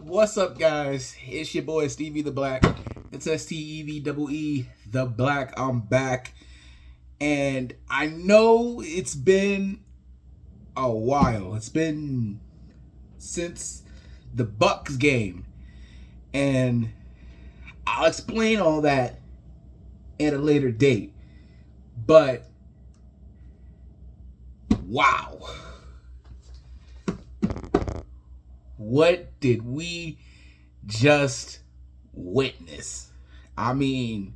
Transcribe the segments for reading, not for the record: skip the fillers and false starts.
What's up, guys? It's your boy Stevie the Black. It's STEVEE the Black. I'm back, and I know it's been a while. It's been since the Bucks game, and I'll explain all that at a later date. But wow. What did we just witness? I mean,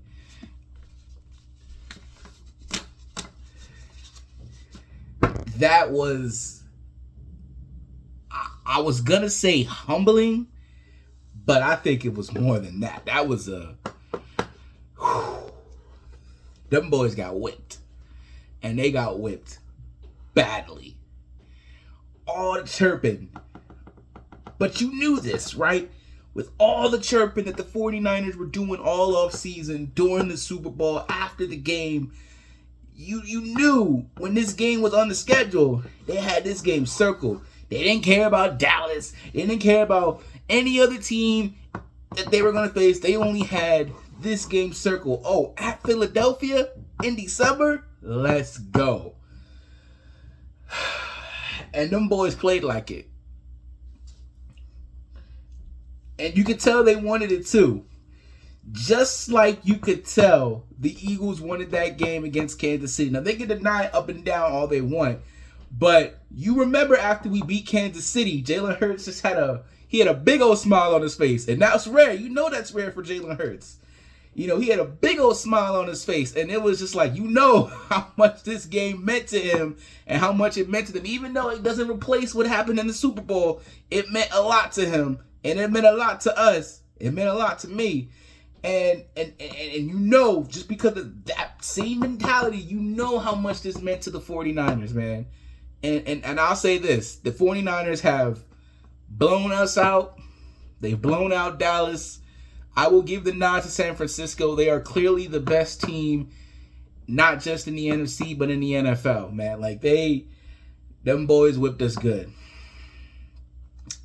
that was, I was going to say humbling, but I think it was more than that. That was them boys got whipped, and they got whipped badly. All the chirping. But you knew this, right? With all the chirping that the 49ers were doing all off season, during the Super Bowl, after the game, you knew when this game was on the schedule, they had this game circled. They didn't care about Dallas. They didn't care about any other team that they were going to face. They only had this game circled. Oh, at Philadelphia in December? Let's go. And them boys played like it. And you could tell they wanted it too. Just like you could tell the Eagles wanted that game against Kansas City. Now, they can deny up and down all they want. But you remember after we beat Kansas City, Jalen Hurts just had a big old smile on his face. And that's rare. You know that's rare for Jalen Hurts. You know, he had a big old smile on his face. And it was just like, you know how much this game meant to him and how much it meant to them. Even though it doesn't replace what happened in the Super Bowl, it meant a lot to him. And it meant a lot to us. It meant a lot to me. And you know, just because of that same mentality, you know how much this meant to the 49ers, man. And I'll say this. The 49ers have blown us out. They've blown out Dallas. I will give the nod to San Francisco. They are clearly the best team, not just in the NFC, but in the NFL, man. Like, them boys whipped us good.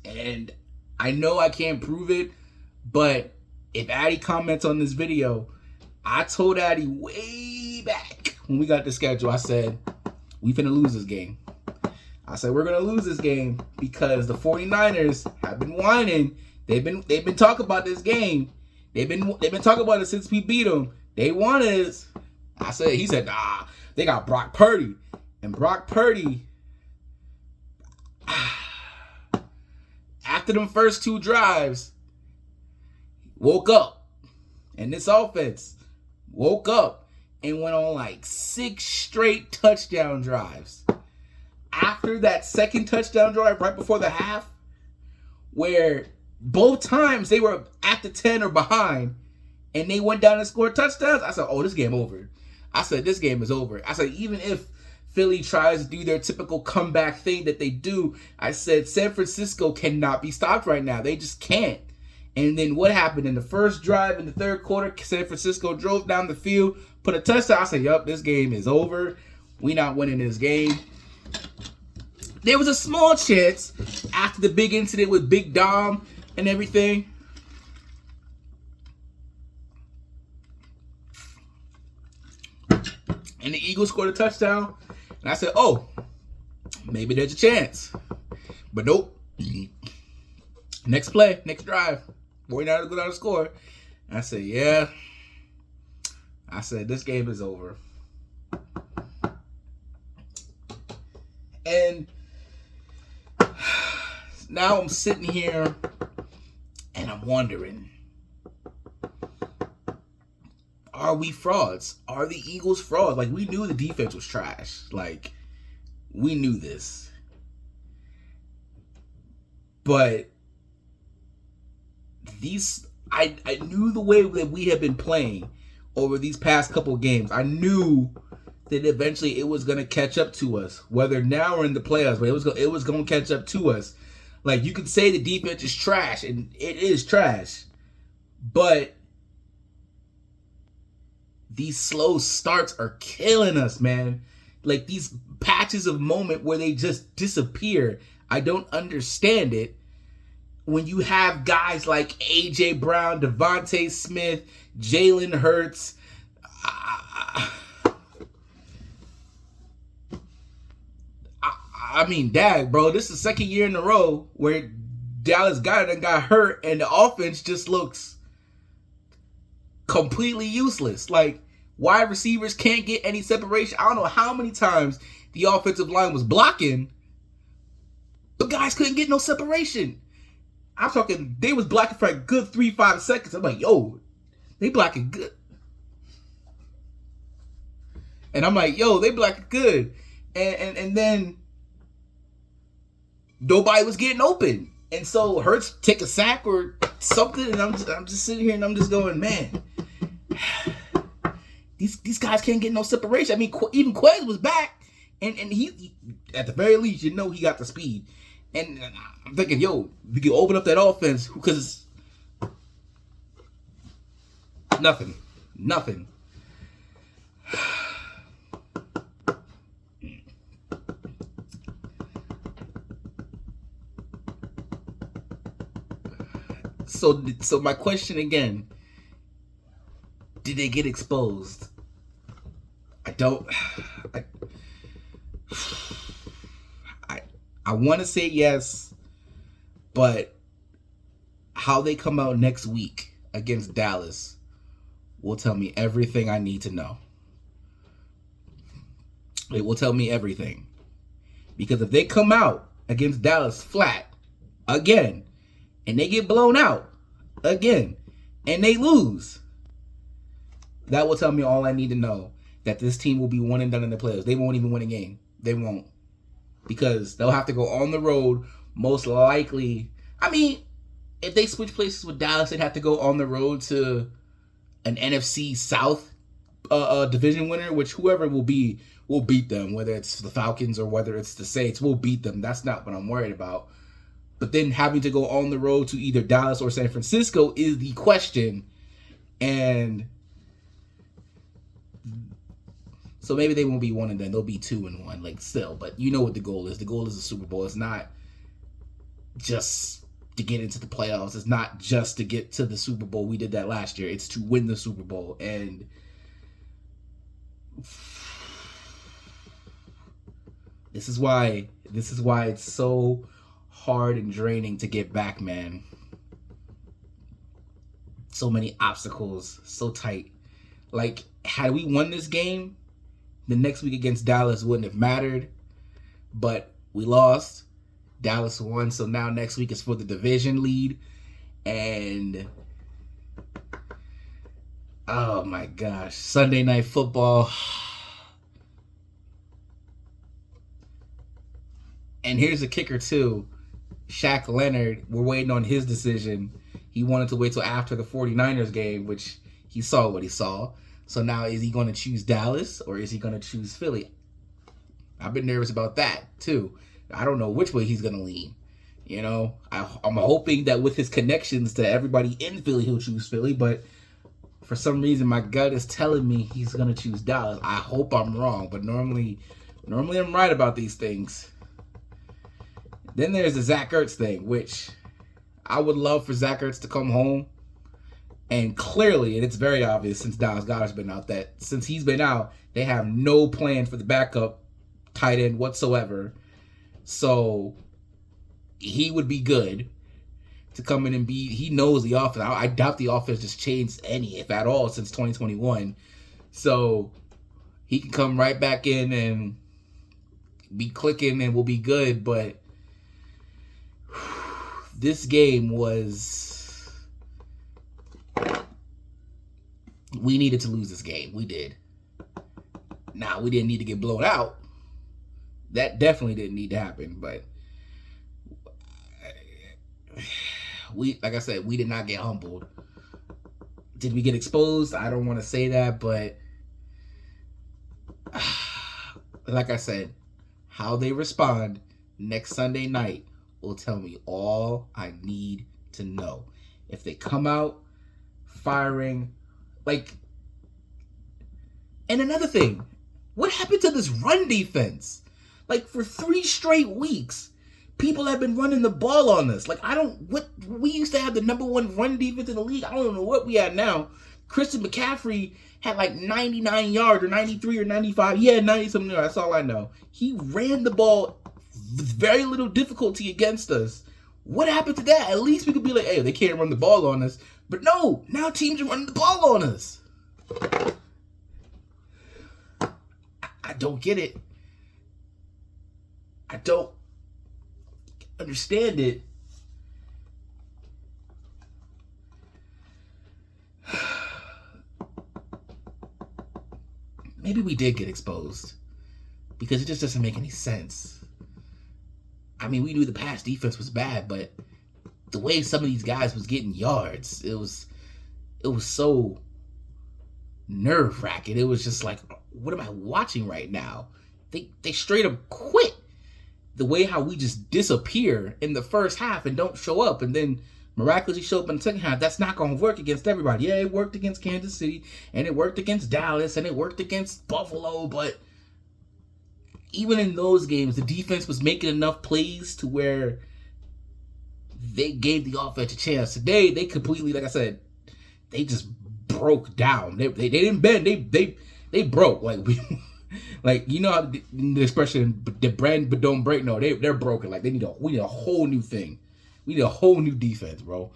And I know I can't prove it, but if Addy comments on this video, I told Addy way back when we got the schedule, I said, we finna lose this game. I said, we're going to lose this game because the 49ers have been whining. They've been talking about this game. They've been talking about it since we beat them. They wanted us. He said, nah, they got Brock Purdy. And Brock Purdy, after them first two drives, woke up. And this offense woke up and went on like 6 straight touchdown drives. After that second touchdown drive right before the half, where both times they were at the 10 or behind, and they went down and scored touchdowns, I said, oh, this game over. I said, this game is over. I said, even if Philly tries to do their typical comeback thing that they do, I said, San Francisco cannot be stopped right now. They just can't. And then what happened in the first drive in the third quarter? San Francisco drove down the field, put a touchdown. I said, yup, this game is over. We not winning this game. There was a small chance after the big incident with Big Dom and everything. And the Eagles scored a touchdown. And I said, oh, maybe there's a chance. But nope. Next play, next drive. 49ers go down and score. And I said, yeah. I said, this game is over. And now I'm sitting here and I'm wondering, are we frauds? Are the Eagles frauds? Like, we knew the defense was trash. Like, we knew this. But I knew the way that we have been playing over these past couple of games. I knew that eventually it was going to catch up to us, whether now or in the playoffs, but it was going to catch up to us. Like, you could say the defense is trash, and it is trash, but these slow starts are killing us, man. Like, these patches of moment where they just disappear. I don't understand it. when you have guys like A.J. Brown, Devontae Smith, Jalen Hurts, I mean, dag, bro, this is the second year in a row where Dallas got hurt and the offense just looks completely useless. Like, wide receivers can't get any separation. I don't know how many times the offensive line was blocking, but guys couldn't get no separation. I'm talking, they was blocking for a good 3-5 seconds. I'm like, yo, they blocking good. And I'm like, yo, they blocking good. And then nobody was getting open. And so Hurts take a sack or something, and I'm just sitting here and I'm just going, man, these guys can't get no separation. I mean, even Quez was back, and he at the very least, you know, he got the speed. And I'm thinking, yo, we can open up that offense because nothing. So my question again, did they get exposed? I want to say yes, but how they come out next week against Dallas will tell me everything I need to know. It will tell me everything. Because if they come out against Dallas flat again, and they get blown out again, and they lose, that will tell me all I need to know, that this team will be one and done in the playoffs. They won't even win a game. They won't. Because they'll have to go on the road, most likely. I mean, if they switch places with Dallas, they'd have to go on the road to an NFC South division winner, which whoever will beat them, whether it's the Falcons or whether it's the Saints, will beat them. That's not what I'm worried about. But then having to go on the road to either Dallas or San Francisco is the question. And so maybe they won't be 1 and done. They'll be 2-1, like, still. But you know what the goal is. The goal is the Super Bowl. It's not just to get into the playoffs. It's not just to get to the Super Bowl. We did that last year. It's to win the Super Bowl. And this is why it's so hard and draining to get back, man. So many obstacles, so tight. Like, had we won this game, the next week against Dallas wouldn't have mattered, but we lost. Dallas won, so now next week is for the division lead. And oh my gosh, Sunday Night Football. And here's the kicker too. Shaq Leonard, we're waiting on his decision. He wanted to wait till after the 49ers game, which he saw what he saw. So now, is he going to choose Dallas or is he going to choose Philly? I've been nervous about that too. I don't know which way he's going to lean. You know, I'm hoping that with his connections to everybody in Philly, he'll choose Philly. But for some reason, my gut is telling me he's going to choose Dallas. I hope I'm wrong, but normally I'm right about these things. Then there's the Zach Ertz thing, which I would love for Zach Ertz to come home. And clearly, and it's very obvious since Dallas Goedert's been out, that since he's been out, they have no plan for the backup tight end whatsoever. So he would be good to come in and be, he knows the offense. I doubt the offense just changed any, if at all, since 2021. So he can come right back in and be clicking and will be good. But this game was, we needed to lose this game. We did. Now, we didn't need to get blown out. That definitely didn't need to happen. But we, like I said, we did not get humbled. Did we get exposed? I don't want to say that, but like I said, how they respond next Sunday night will tell me all I need to know. If they come out firing, like, and another thing, what happened to this run defense? Like, for 3 straight weeks, People have been running the ball on us. Like, we used to have the number one run defense in the league. I don't know what we have now. Christian McCaffrey had like 99 yards or 93 or 95. He had 90 something yards. That's all I know. He ran the ball with very little difficulty against us. What happened to that? At least we could be like, hey, they can't run the ball on us. But no, now teams are running the ball on us. I don't get it. I don't understand it. Maybe we did get exposed because it just doesn't make any sense. I mean, we knew the pass defense was bad, but the way some of these guys was getting yards, it was so nerve-wracking. It was just like, what am I watching right now? They straight up quit. The way how we just disappear in the first half and don't show up, and then miraculously show up in the second half. That's not going to work against everybody. Yeah, it worked against Kansas City, and it worked against Dallas, and it worked against Buffalo, but even in those games, the defense was making enough plays to where they gave the offense a chance. Today, they completely, like I said, they just broke down. They didn't bend. They broke. Like you know how the expression "the brand but don't break." No, they're broken. Like we need a whole new thing. We need a whole new defense, bro.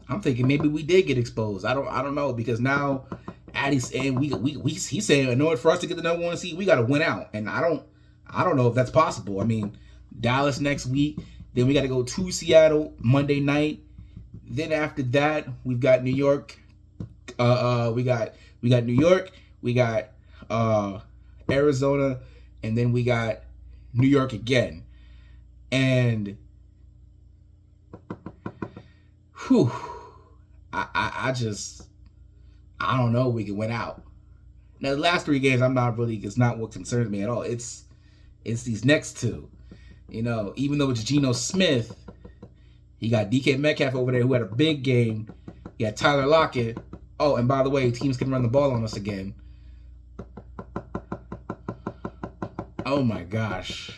I'm thinking maybe we did get exposed. I don't know, because now Addy's saying he's saying in order for us to get the number one seed, we got to win out, and I don't know if that's possible. I mean, Dallas next week, then we got to go to Seattle Monday night. Then after that, we've got New York. We got New York. We got Arizona, and then we got New York again. And whew, I don't know if we can win out. Now the last three games, it's not what concerns me at all. It's these next two. You know, even though it's Geno Smith, he got DK Metcalf over there who had a big game. He had Tyler Lockett. Oh, and by the way, teams can run the ball on us again. Oh my gosh.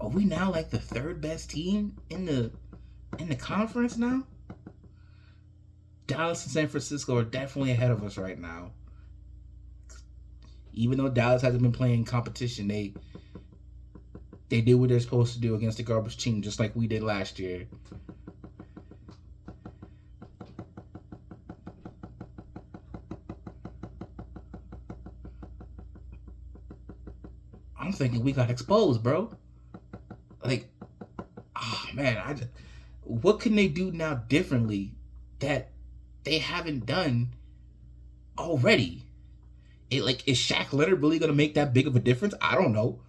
Are we now like the third best team in the conference now? Dallas and San Francisco are definitely ahead of us right now. Even though Dallas hasn't been playing competition, they did what they're supposed to do against the garbage team, just like we did last year. I'm thinking we got exposed, bro. Like, oh man, what can they do now differerly that they haven't done already? Is Shaq Leonard really gonna make that big of a difference? I don't know.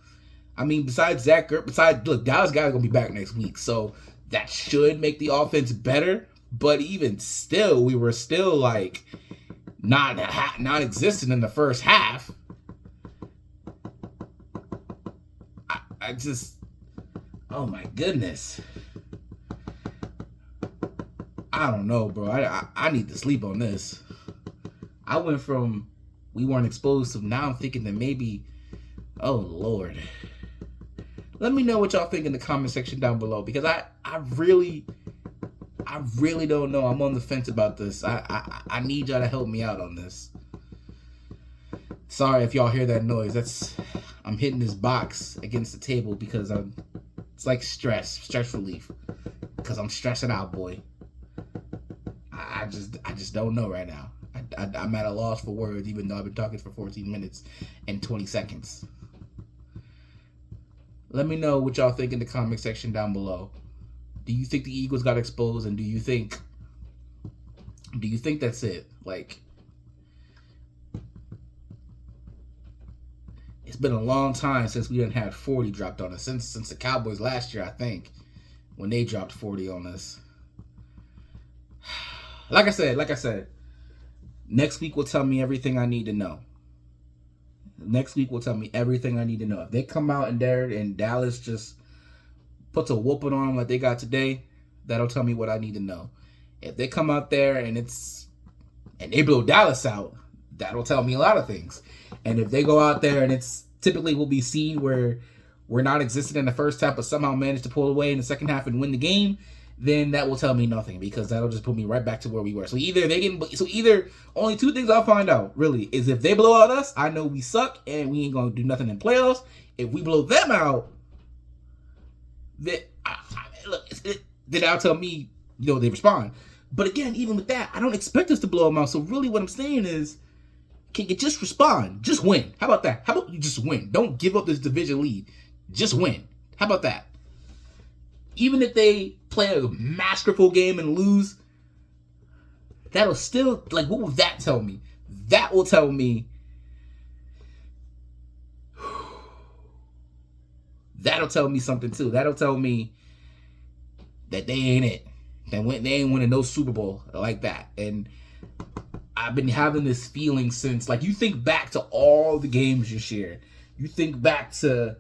I mean, besides Zach Ertz, look, Dallas guys gonna be back next week, so that should make the offense better. But even still, we were still like non-existent in the first half. I just, oh my goodness, I don't know, bro. I need to sleep on this. I went from we weren't exposed to now I'm thinking that maybe, oh Lord. Let me know what y'all think in the comment section down below, because I really don't know. I'm on the fence about this. I need y'all to help me out on this. Sorry if y'all hear that noise. I'm hitting this box against the table because it's like stress relief, because I'm stressing out, boy. I just don't know right now. I'm at a loss for words, even though I've been talking for 14 minutes and 20 seconds. Let me know what y'all think in the comment section down below. Do you think the Eagles got exposed, and do you think that's it? Like, it's been a long time since we didn't have 40 dropped on us. Since the Cowboys last year, I think, when they dropped 40 on us. Like I said, next week will tell me everything I need to know. Next week will tell me everything I need to know. If they come out and Dallas just puts a whooping on them like they got today, that'll tell me what I need to know. If they come out there and it's and they blow Dallas out, that'll tell me a lot of things. And if they go out there and it's typically will be seen where we're not existent in the first half, but somehow manage to pull away in the second half and win the game, then that will tell me nothing, because that'll just put me right back to where we were. So either only two things I'll find out really is if they blow out us, I know we suck and we ain't gonna do nothing in playoffs. If we blow them out, then that'll tell me, they respond. But again, even with that, I don't expect us to blow them out. So really, what I'm saying is, can you just respond? Just win. How about that? How about you just win? Don't give up this division lead. Just win. How about that? Even if they play a masterful game and lose, that'll still, what will that tell me? That will tell me, that'll tell me something too. That'll tell me that they ain't it. They ain't winning no Super Bowl like that. And I've been having this feeling since, you think back to all the games this year. You think back to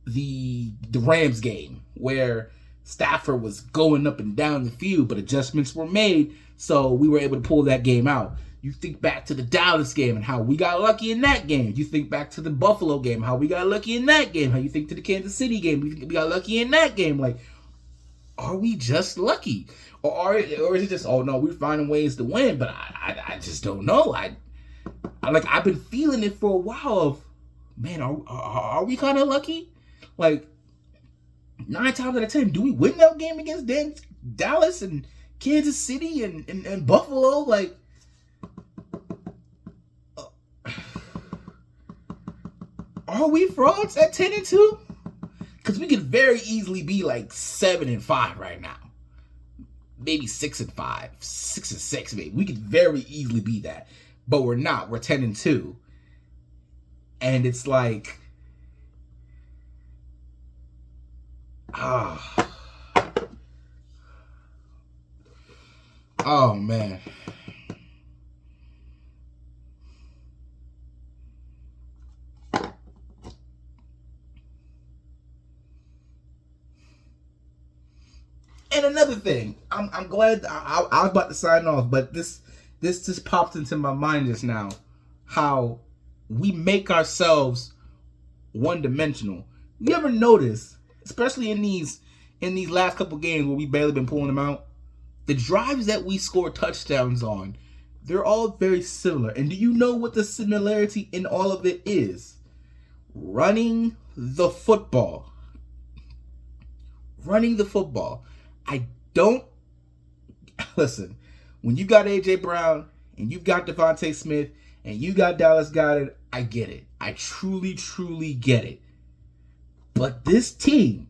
the Rams game where Stafford was going up and down the field, but adjustments were made, so we were able to pull that game out. You think back to the Dallas game and how we got lucky in that game. You think back to the Buffalo game, how we got lucky in that game. How you think to the Kansas City game, we got lucky in that game. Are we just lucky? Or is it just, oh no, we're finding ways to win, but I just don't know. I've been feeling it for a while of, man, are we kind of lucky? 9 times out of 10, do we win that game against Dallas and Kansas City and Buffalo? Are we frauds at 10-2? Because we could very easily be 7-5 right now. Maybe 6-5, 6-6, maybe. We could very easily be that. But we're not. We're 10-2. And it's oh man. And another thing, I'm glad I was about to sign off, but this just popped into my mind just now. How we make ourselves one-dimensional. You ever notice, especially in these last couple games where we barely been pulling them out, the drives that we score touchdowns on, they're all very similar. And do you know what the similarity in all of it is? Running the football. Running the football. I don't... Listen, when you got A.J. Brown and you've got Devontae Smith and you got Dallas Goedert, I get it. I truly, truly get it. But this team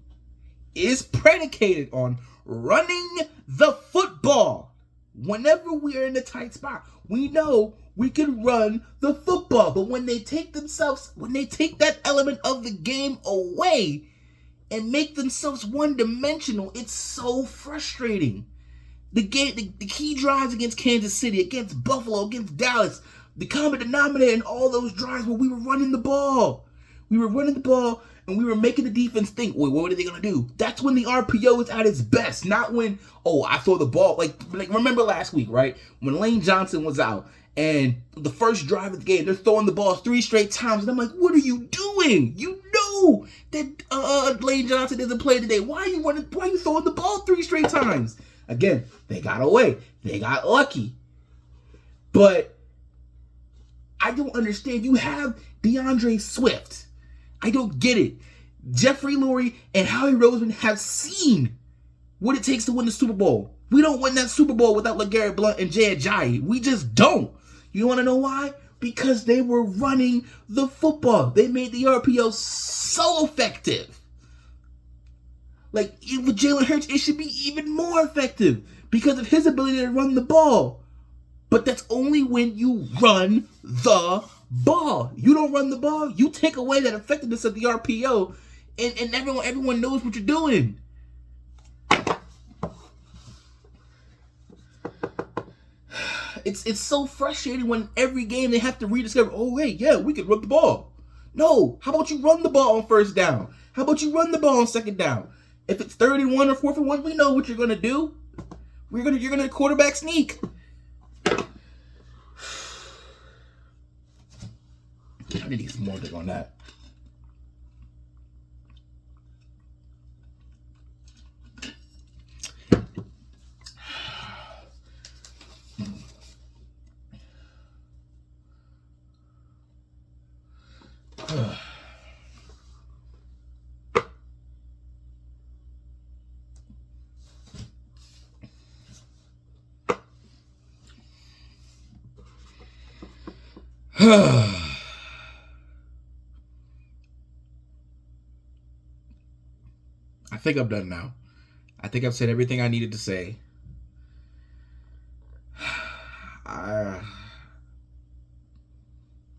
is predicated on running the football. Whenever we're in a tight spot, we know we can run the football. But when they take that element of the game away and make themselves one-dimensional, it's so frustrating. The key drives against Kansas City, against Buffalo, against Dallas, the common denominator in all those drives where we were running the ball. We were running the ball and we were making the defense think, wait, what are they going to do? That's when the RPO is at its best, not when, I throw the ball. Remember last week, right? When Lane Johnson was out and the first drive of the game, they're throwing the ball 3 straight times. And I'm like, what are you doing? You know that Lane Johnson doesn't play today. Why are you throwing the ball 3 straight times? Again, they got away. They got lucky. But I don't understand. You have DeAndre Swift. I don't get it. Jeffrey Lurie and Howie Roseman have seen what it takes to win the Super Bowl. We don't win that Super Bowl without LeGarrette Blount and Jay Ajayi. We just don't. You want to know why? Because they were running the football. They made the RPO so effective. With Jalen Hurts, it should be even more effective because of his ability to run the ball. But that's only when you run the ball. You don't run the ball, you take away that effectiveness of the RPO, and everyone knows what you're doing. It's so frustrating when every game they have to rediscover, we can run the ball. No, how about you run the ball on first down? How about you run the ball on second down? If it's 3rd and 1 or 4th and 1, we know what you're gonna do. You're gonna quarterback sneak. I need to get some more dick on that. I think I'm done now. I think I've said everything I needed to say. I'm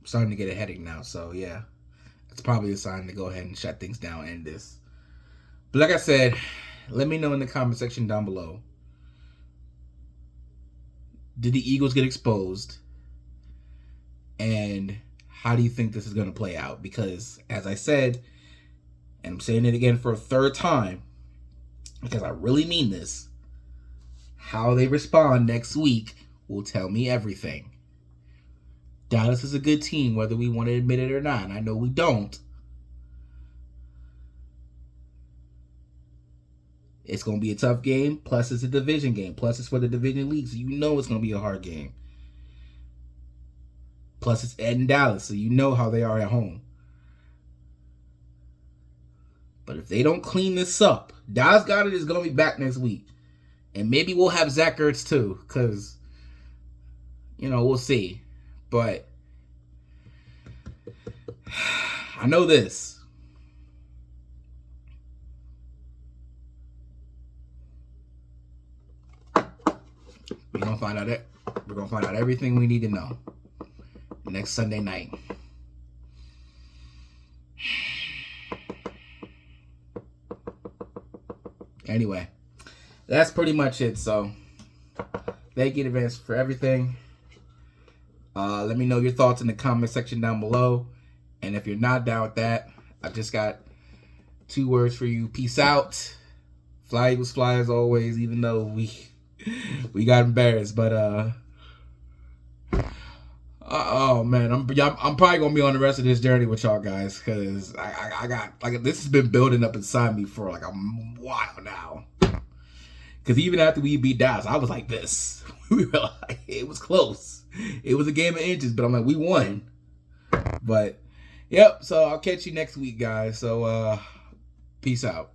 starting to get a headache now, so yeah. It's probably a sign to go ahead and shut things down and end this. But like I said, let me know in the comment section down below. Did the Eagles get exposed? And how do you think this is going to play out? Because, as I said, and I'm saying it again for a third time, because I really mean this, how they respond next week will tell me everything. Dallas is a good team, whether we want to admit it or not. I know we don't. It's going to be a tough game, plus it's a division game, plus it's for the division league, so you know it's going to be a hard game. Plus it's Ed and Dallas, so you know how they are at home. But if they don't clean this up, Dallas Goedert is going to be back next week. And maybe we'll have Zach Ertz too, because, we'll see. But I know this. We're gonna find out everything we need to know next Sunday night. Anyway, that's pretty much it. So, thank you in advance for everything. Let me know your thoughts in the comment section down below. And if you're not down with that, I've just got 2 words for you. Peace out. Fly Eagles fly as always, even though we got embarrassed. But oh man, I'm probably gonna be on the rest of this journey with y'all guys, because I got this has been building up inside me for a while now. Because even after we beat Dallas, I was like this. We were like, it was close. It was a game of inches, but I'm like, we won. But yep. So I'll catch you next week, guys. So peace out.